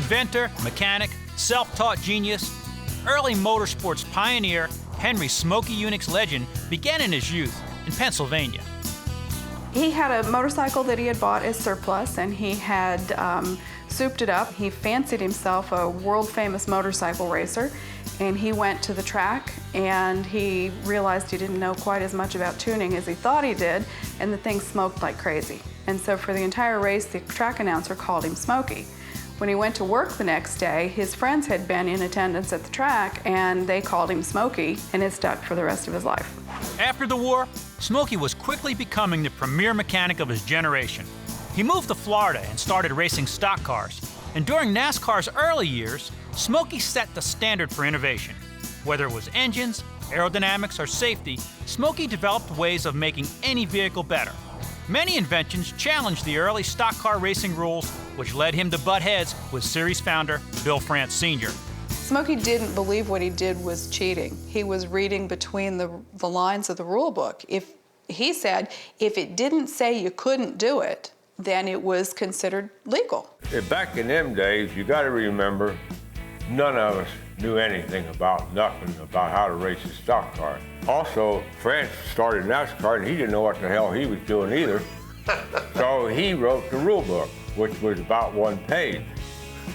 Inventor, mechanic, self-taught genius, early motorsports pioneer, Henry Smokey Yunick's legend began in his youth in Pennsylvania. He had a motorcycle that he had bought as surplus, and he had souped it up. He fancied himself a world-famous motorcycle racer, and he went to the track, and he realized he didn't know quite as much about tuning as he thought he did, and the thing smoked like crazy. And so for the entire race, the track announcer called him Smokey. When he went to work the next day, his friends had been in attendance at the track, and they called him Smokey, and it stuck for the rest of his life. After the war, Smokey was quickly becoming the premier mechanic of his generation. He moved to Florida and started racing stock cars. And during NASCAR's early years, Smokey set the standard for innovation. Whether it was engines, aerodynamics, or safety, Smokey developed ways of making any vehicle better. Many inventions challenged the early stock car racing rules, which led him to butt heads with series founder Bill France Sr. Smokey didn't believe what he did was cheating. He was reading between the lines of the rule book. He said if it didn't say you couldn't do it, then it was considered legal. Back in them days, you got to remember, none of us knew anything about nothing about how to race a stock car. Also, France started NASCAR, and he didn't know what the hell he was doing either. So he wrote the rule book, which was about 1 page.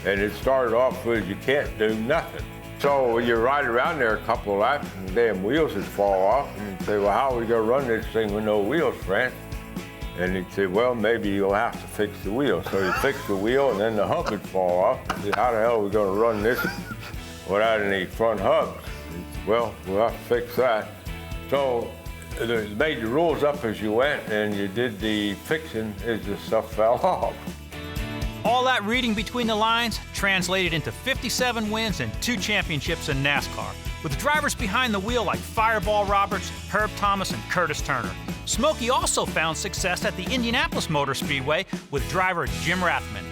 And it started off with, you can't do nothing. So you ride around there a couple of laps, and the damn wheels would fall off, and you'd say, well, how are we gonna run this thing with no wheels, France? And he'd say, well, maybe you'll have to fix the wheel. So you fix the wheel, and then the hub would fall off. You'd say, how the hell are we gonna run this without any front hubs? Well, we'll have to fix that. So they made the rules up as you went, and you did the fixing as the stuff fell off. All that reading between the lines translated into 57 wins and 2 championships in NASCAR, with drivers behind the wheel like Fireball Roberts, Herb Thomas, and Curtis Turner. Smokey also found success at the Indianapolis Motor Speedway with driver Jim Rathman.